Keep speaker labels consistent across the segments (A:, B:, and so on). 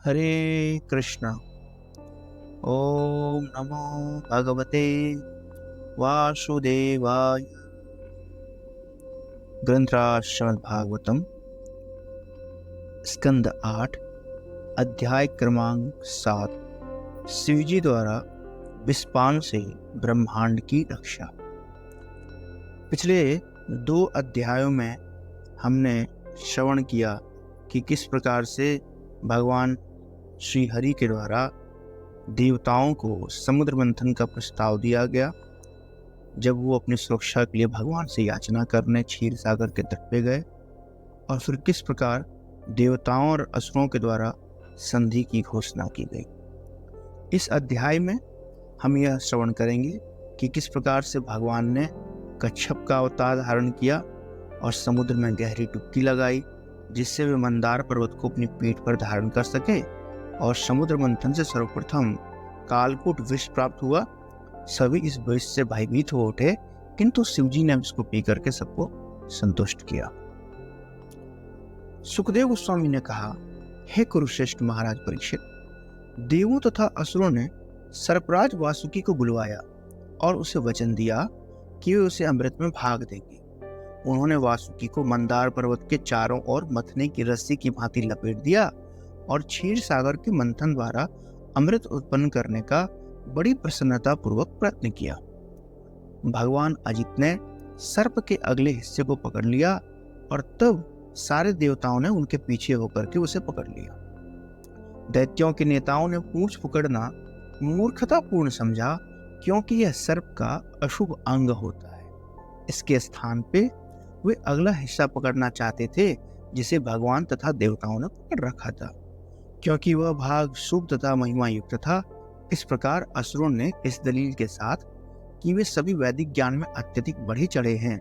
A: हरे कृष्णा। ओम नमो भगवते वासुदेवाय। ग्रंथराज श्रीमद् भागवतम स्कंद 8 अध्याय क्रमांक 7 शिवजी द्वारा विस्पान से ब्रह्मांड की रक्षा। पिछले 2 अध्यायों में हमने श्रवण किया कि किस प्रकार से भगवान श्री हरि के द्वारा देवताओं को समुद्र मंथन का प्रस्ताव दिया गया, जब वो अपनी सुरक्षा के लिए भगवान से याचना करने क्षीर सागर के तट पे गए, और फिर किस प्रकार देवताओं और असुरों के द्वारा संधि की घोषणा की गई। इस अध्याय में हम यह श्रवण करेंगे कि किस प्रकार से भगवान ने कच्छप का अवतार धारण किया और समुद्र में गहरी डुबकी लगाई, जिससे वे मंदार पर्वत को अपनी पीठ पर धारण कर सके, और समुद्र मंथन से सर्वप्रथम कालकूट विष प्राप्त हुआ। सभी इस विष से भयभीत हो उठे, किंतु शिवजी ने इसको पी करके सबको संतुष्ट किया। सुखदेव गोस्वामी ने कहा, हे कुरुश्रेष्ठ महाराज परीक्षित, देवों तथा असुरों ने सर्पराज वासुकी को बुलवाया और उसे वचन दिया कि वे उसे अमृत में भाग देंगे। उन्होंने वासुकी को मंदार पर्वत के चारों ओर मथने की रस्सी की भांति लपेट दिया और क्षीर सागर के मंथन द्वारा अमृत उत्पन्न करने का बड़ी प्रसन्नता पूर्वक प्रयत्न किया। भगवान अजित ने सर्प के अगले हिस्से को पकड़ लिया और तब सारे देवताओं ने उनके पीछे होकर के उसे पकड़ लिया। दैत्यों के नेताओं ने पूंछ पकड़ना मूर्खतापूर्ण समझा, क्योंकि यह सर्प का अशुभ अंग होता है। इसके स्थान पे वे अगला हिस्सा पकड़ना चाहते थे, जिसे भगवान तथा देवताओं ने पकड़ रखा था, क्योंकि वह भाग शुभ तथा महिमा युक्त था। इस प्रकार असुरों ने इस दलील के साथ कि वे सभी वैदिक ज्ञान में अत्यधिक बढ़े चढ़े हैं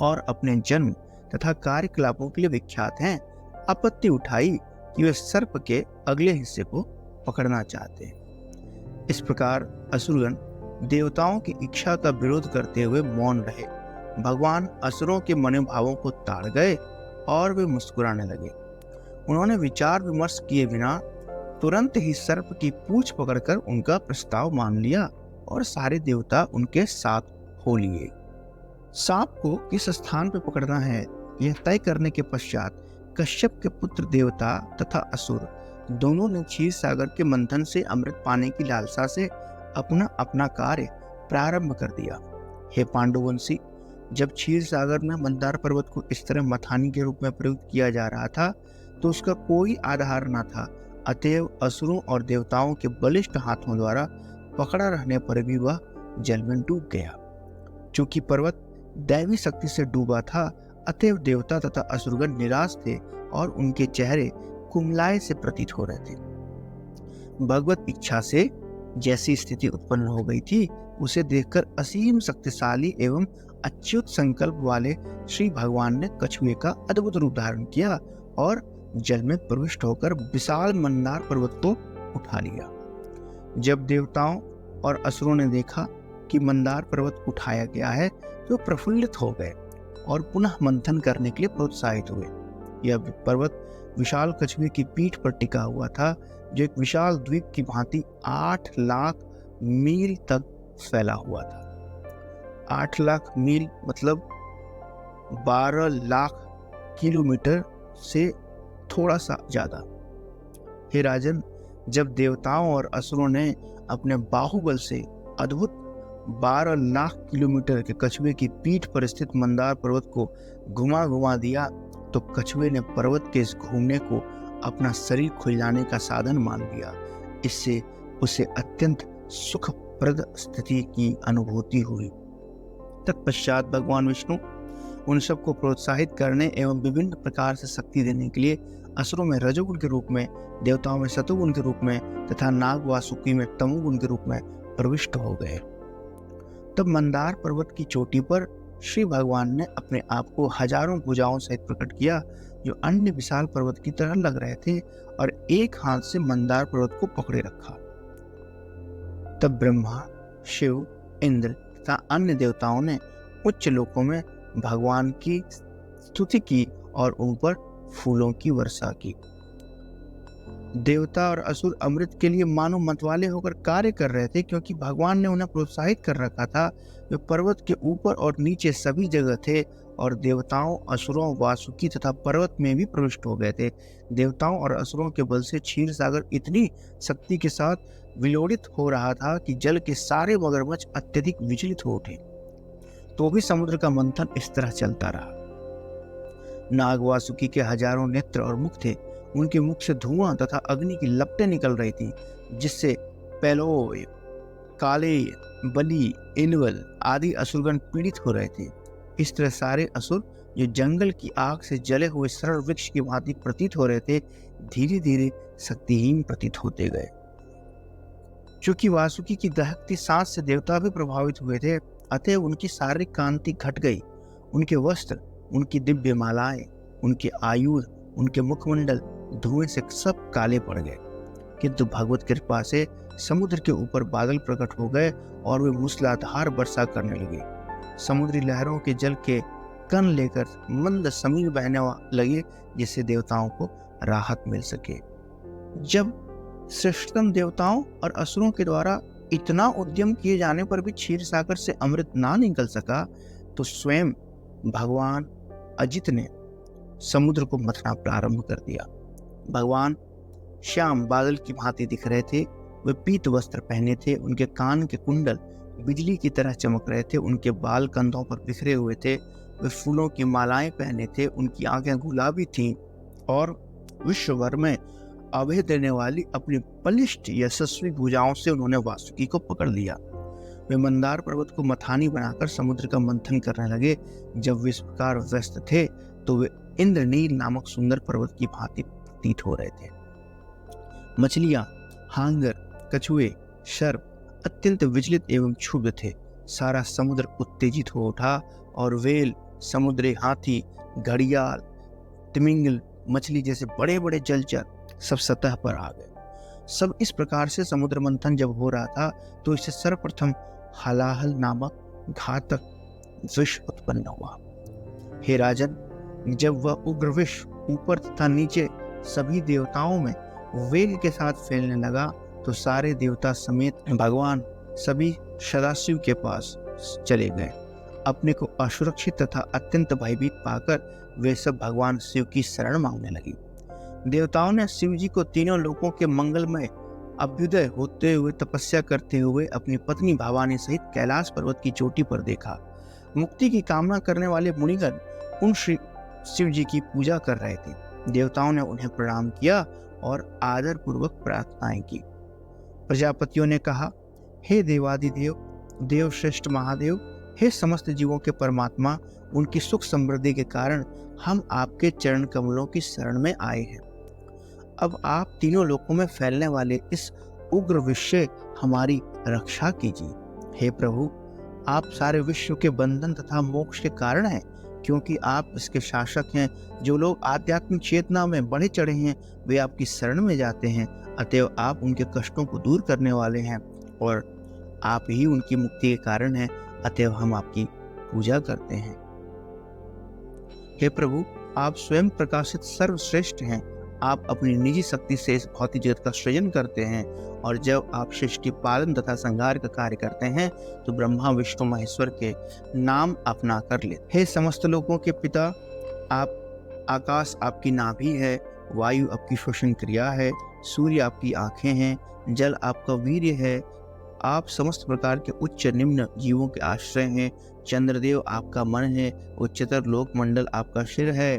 A: और अपने जन्म तथा कार्यकलापों के लिए विख्यात हैं, आपत्ति उठाई कि वे सर्प के अगले हिस्से को पकड़ना चाहते हैं। इस प्रकार असुरगण देवताओं की इच्छा का विरोध करते हुए मौन रहे। भगवान असुरों के मनोभावों को ताड़ गए और वे मुस्कुराने लगे। उन्होंने विचार विमर्श किए बिना तुरंत ही सर्प की पूंछ पकड़कर उनका प्रस्ताव मान लिया और सारे देवता उनके साथ हो लिए। सांप को किस स्थान पर पकड़ना है, यह तय करने के पश्चात कश्यप के पुत्र देवता तथा असुर दोनों ने क्षीर सागर के मंथन से अमृत पाने की लालसा से अपना अपना कार्य प्रारंभ कर दिया। हे पांडुवंशी, जब क्षीर सागर में मंदार पर्वत को इस तरह मथानी के रूप में प्रयुक्त किया जा रहा था, तो उसका कोई आधार न था। अतएव असुरों और देवताओं के बलिष्ठ हाथों द्वारा पकड़ा रहने पर भी वह जल में डूब गया। चूंकि पर्वत दैवी शक्ति से डूबा था, अतएव देवता तथा असुरगण निराश थे और उनके चेहरे कुमलाए से प्रतीत हो रहे थे। भगवत इच्छा से जैसी स्थिति उत्पन्न हो गई थी, उसे देखकर असीम शक्तिशाली एवं अच्युत संकल्प वाले श्री भगवान ने कछुए का अद्भुत रूप धारण किया और जल में प्रविष्ट होकर विशाल मंदार पर्वत को उठा लिया। जब देवताओं और असुरों ने देखा कि मंदार पर्वत उठाया गया है, तो प्रफुल्लित हो गए और पुनः मंथन करने के लिए प्रोत्साहित हुए। यह पर्वत विशाल कछुए की पीठ पर टिका हुआ था, जो एक विशाल द्वीप की भांति 8 लाख मील तक फैला हुआ था। 8 लाख मील मतलब 12 लाख किलोमीटर से थोड़ा सा ज्यादा। हे राजन, जब देवताओं और असुरों ने अपने बाहुबल से अद्भुत 12 लाख किलोमीटर के कछुए की पीठ पर स्थित मंदार पर्वत को घुमा दिया, तो कछुए ने पर्वत के इस घूमने को अपना शरीर खुजाने का साधन मान लिया। इससे उसे अत्यंत सुखप्रद स्थिति की अनुभूति हुई। तत्पश्चात भगवान विष्णु उन सबको प्रोत्साहित करने एवं विभिन्न प्रकार से शक्ति देने के लिए असुरों में रजोगुण के रूप में, देवताओं में सतोगुण के रूप में तथा नाग वासुकी में तमोगुण के रूप में प्रविष्ट हो गए। तब मंदार पर्वत की चोटी पर श्री भगवान ने अपने आप को हजारों भुजाओं सहित प्रकट किया, जो अन्य विशाल पर्वत की तरह लग रहे थे, और एक हाथ से मंदार पर्वत को पकड़े रखा। तब ब्रह्मा, शिव, इंद्र तथा अन्य देवताओं ने उच्च लोकों में भगवान की स्तुति की और उन पर फूलों की वर्षा की। देवता और असुर अमृत के लिए मानो मतवाले होकर कार्य कर रहे थे, क्योंकि भगवान ने उन्हें प्रोत्साहित कर रखा था। वे पर्वत के ऊपर और नीचे सभी जगह थे और देवताओं, असुरों, वासुकी तथा पर्वत में भी प्रविष्ट हो गए थे। देवताओं और असुरों के बल से क्षीर सागर इतनी शक्ति के साथ विलोड़ित हो रहा था कि जल के सारे मगरमच्छ अत्यधिक विचलित हो उठे। तो भी समुद्र का मंथन इस तरह चलता रहा। नाग वासुकी के हजारों नेत्र और मुख थे। उनके मुख से धुआं तथा अग्नि की लपटें निकल रही थी, जिससे पेलोय, काले, बलि, इनवल आदि असुरगण पीड़ित हो रहे थे। इस तरह सारे असुर जो जंगल की आग से जले हुए सरल वृक्ष की भांति प्रतीत हो रहे थे, धीरे धीरे शक्तिहीन प्रतीत होते गए। चूंकि वासुकी की दहकती सांस से देवता भी प्रभावित हुए थे, अतः उनकी शारीरिक कांति घट गई। उनके वस्त्र, उनकी दिव्य मालाएं, उनके आयुध, उनके मुखमंडल धुएं से सब काले पड़ गए। किंतु भगवत कृपा से समुद्र के ऊपर बादल प्रकट हो गए और वे मूसलाधार वर्षा करने लगे। समुद्री लहरों के जल के कण लेकर मंद समीर बहने लगे, जिससे देवताओं को राहत मिल सके। जब श्रेष्ठतम देवताओं और असुरों के द्वारा इतना उद्यम किए जाने पर भी क्षीर सागर से अमृत ना निकल सका, तो स्वयं भगवान अजित ने समुद्र को मथना प्रारंभ कर दिया। भगवान श्याम बादल की भांति दिख रहे थे। वे पीत वस्त्र पहने थे। उनके कान के कुंडल बिजली की तरह चमक रहे थे। उनके बाल कंधों पर बिखरे हुए थे। वे फूलों की मालाएं पहने थे। उनकी आंखें गुलाबी थीं और विश्व भर में अभय देने वाली अपनी बलिष्ठ यशस्वी भुजाओं से उन्होंने वासुकी को पकड़ लिया। वे मंदार पर्वत को मथानी बनाकर समुद्र का मंथन करने लगे। जब वे इस प्रकार व्यस्त थे, तो वे इंद्रनील नामक सुंदर पर्वत की भांति प्रतीत हो रहे थे। मछलियां, हांगर, कछुए, सर्प अत्यंत विचलित एवं क्षुब्ध थे। सारा समुद्र उत्तेजित हो उठा और वेल, समुद्री हाथी, घड़ियाल, तिमिंगल, मछली जैसे बड़े बड़े जलचर सब सतह पर आ गए। सब इस प्रकार से समुद्र मंथन जब हो रहा था, तो इससे सर्वप्रथम हलाहल नामक घातक विष उत्पन्न हुआ। हे राजन, जब वह उग्र विष ऊपर तथा नीचे सभी देवताओं में वेग के साथ फैलने लगा, तो सारे देवता समेत भगवान सभी सदाशिव के पास चले गए। अपने को असुरक्षित तथा अत्यंत भयभीत पाकर वे सब भगवान शिव की शरण मांगने लगी। देवताओं ने शिव जी को तीनों लोकों के मंगलमय अभ्युदय होते हुए तपस्या करते हुए अपनी पत्नी भवानी सहित कैलाश पर्वत की चोटी पर देखा। मुक्ति की कामना करने वाले मुनिगण उन श्री शिव जी की पूजा कर रहे थे। देवताओं ने उन्हें प्रणाम किया और आदर पूर्वक प्रार्थनाएं की। प्रजापतियों ने कहा, हे देवादिदेव, देवश्रेष्ठ महादेव, हे समस्त जीवों के परमात्मा, उनकी सुख समृद्धि के कारण हम आपके चरण कमलों की शरण में आए हैं। अब आप तीनों लोकों में फैलने वाले इस उग्र विष से हमारी रक्षा कीजिए। हे प्रभु, आप सारे विश्व के बंधन तथा मोक्ष के कारण हैं, क्योंकि आप इसके शासक हैं। जो लोग आध्यात्मिक चेतना में बढ़े चढ़े हैं, वे आपकी शरण में जाते हैं। अतएव आप उनके कष्टों को दूर करने वाले हैं और आप ही उनकी मुक्ति के कारण हैं। अतएव हम आपकी पूजा करते हैं। हे प्रभु, आप स्वयं प्रकाशित सर्वश्रेष्ठ हैं। आप अपनी निजी शक्ति से इस भौतिक जगत का सृजन करते हैं और जब आप सृष्टि पालन तथा संहार का कार्य करते हैं, तो ब्रह्मा विष्णु महेश्वर के नाम अपना कर लेते। हे समस्त लोगों के पिता, आप आकाश आपकी नाभि है, वायु आपकी श्वसन क्रिया है, सूर्य आपकी आंखें हैं, जल आपका वीर्य है, आप समस्त प्रकार के उच्च निम्न जीवों के आश्रय हैं, चंद्रदेव आपका मन है, उच्चतर लोक मंडल आपका सिर है,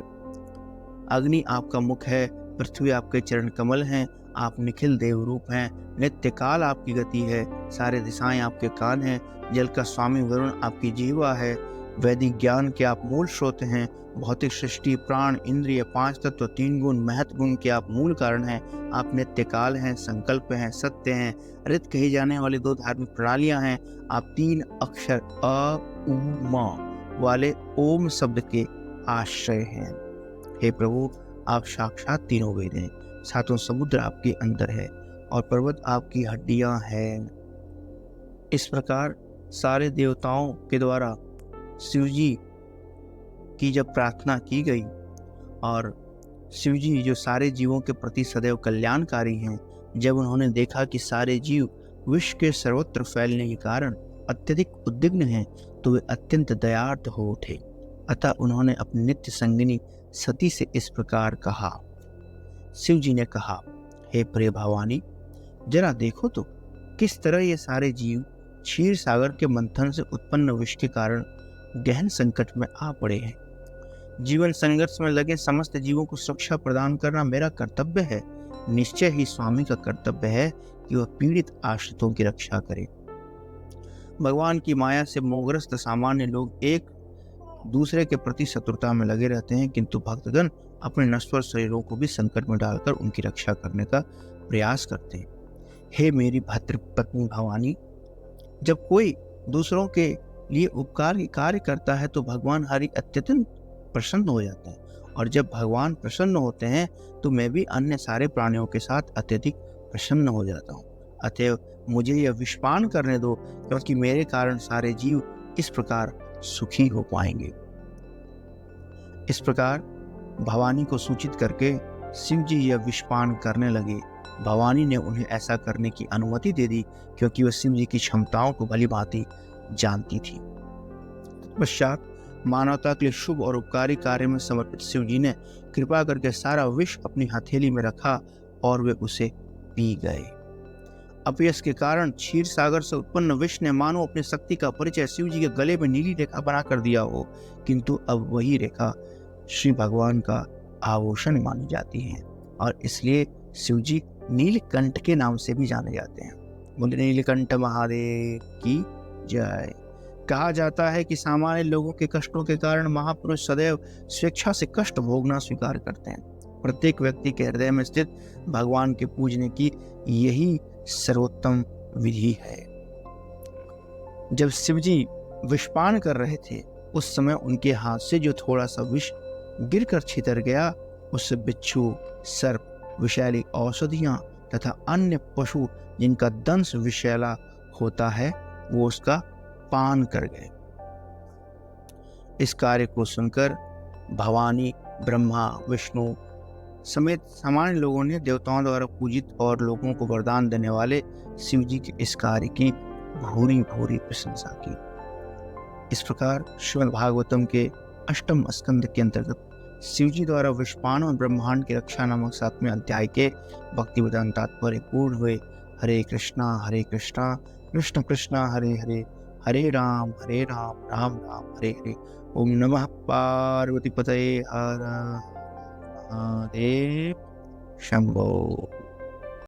A: अग्नि आपका मुख है, पृथ्वी आपके चरण कमल हैं, आप निखिल देव रूप हैं, नित्य काल आपकी गति है, सारे दिशाएं आपके कान हैं, जल का स्वामी वरुण आपकी जीवा है, वैदिक ज्ञान के आप मूल स्रोत हैं, भौतिक सृष्टि, प्राण, इंद्रिय, पांच तत्व, तीन गुण, महत्व गुण के आप मूल कारण हैं, आप नित्य काल हैं, संकल्प हैं, सत्य हैं, रित कही जाने वाली दो धार्मिक प्रणालियां हैं, आप तीन अक्षर अ उ म वाले ओम शब्द के आश्रय हैं। हे प्रभु, आप साक्षात तीनों वेद हैं, सातों समुद्र आपके अंदर है और पर्वत आपकी हड्डियां हैं। इस प्रकार सारे देवताओं के द्वारा शिव जी की जब प्रार्थना की गई और शिव जी जो सारे जीवों के प्रति सदैव कल्याणकारी हैं, जब उन्होंने देखा कि सारे जीव विश्व के सर्वत्र फैलने के कारण अत्यधिक उद्विग्न हैं, तो वे अत्यंत दयार्द हो उठे। अतः उन्होंने अपनी नित्य संगिनी सती से इस प्रकार कहा। शिव जी ने कहा, हे प्रिय भवानी, जरा देखो तो किस तरह ये सारे जीव क्षीर सागर के मंथन से उत्पन्न विष के कारण गहन संकट में आ पड़े हैं। जीवन संघर्ष में लगे समस्त जीवों को सुरक्षा प्रदान करना मेरा कर्तव्य है। निश्चय ही स्वामी का कर्तव्य है कि वह पीड़ित आश्रितों की रक्षा करे। भगवान की माया से मोहग्रस्त सामान्य लोग एक दूसरे के प्रति शत्रुता में लगे रहते हैं, किंतु भक्तगण अपने नश्वर शरीरों को भी संकट में डालकर उनकी रक्षा करने का प्रयास करते हैं। हे मेरी भद्र पत्नी भवानी, जब कोई दूसरों के लिए उपकार की कार्य करता है तो भगवान हरि अत्यंत प्रसन्न हो जाते हैं, और जब भगवान प्रसन्न होते हैं तो मैं भी अन्य सारे प्राणियों के साथ अत्यधिक प्रसन्न हो जाता हूँ। अतएव मुझे यह विषपान करने दो, क्योंकि मेरे कारण सारे जीव इस प्रकार सुखी हो पाएंगे। इस प्रकार भवानी को सूचित करके शिव जी यह विषपान करने लगे। भवानी ने उन्हें ऐसा करने की अनुमति दे दी, क्योंकि वह शिव जी की क्षमताओं को भली भांति जानती थी। तत्पश्चात मानवता के लिए शुभ और उपकारी कार्य में समर्पित शिव जी ने कृपा करके सारा विष अपनी हथेली में रखा और वे उसे पी गए। अपयश के कारण क्षीर सागर से उत्पन्न विष ने मानो अपनी शक्ति का परिचय शिव जी के गले में नीली रेखा बना कर दिया हो, किंतु अब वही रेखा श्री भगवान का आभूषण मानी जाती है, और इसलिए शिव जी नीलकंठ के नाम से भी जाने जाते हैं। बोले नीलकंठ महादेव की जय। कहा जाता है कि सामान्य लोगों के कष्टों के कारण महापुरुष सदैव स्वेच्छा से कष्ट भोगना स्वीकार करते हैं। प्रत्येक व्यक्ति के हृदय में स्थित भगवान के पूजने की यही सर्वोत्तम विधि है। जब शिव जी विषपान कर रहे थे, उस समय उनके हाथ से जो थोड़ा सा विष गिरकर छितर गया, उससे बिच्छू, सर्प, विषैली औषधियां तथा अन्य पशु जिनका दंश विषैला होता है, वो उसका पान कर गए। इस कार्य को सुनकर भवानी, ब्रह्मा, विष्णु समेत सामान्य लोगों ने देवताओं द्वारा पूजित और लोगों को वरदान देने वाले शिव जी के इस कार्य की भूरी भूरी प्रशंसा की। इस प्रकार श्रीमद् भागवतम के अष्टम स्कंद के अंतर्गत शिव जी द्वारा विषपान और ब्रह्मांड की रक्षा नामक 7वें अध्याय के भक्ति वेदांत तात्पर्य पूर्ण हुए। हरे कृष्णा कृष्ण कृष्ण हरे हरे, हरे राम राम राम हरे हरे। ओम नमः पार्वती पतये हर महादेव शंभो।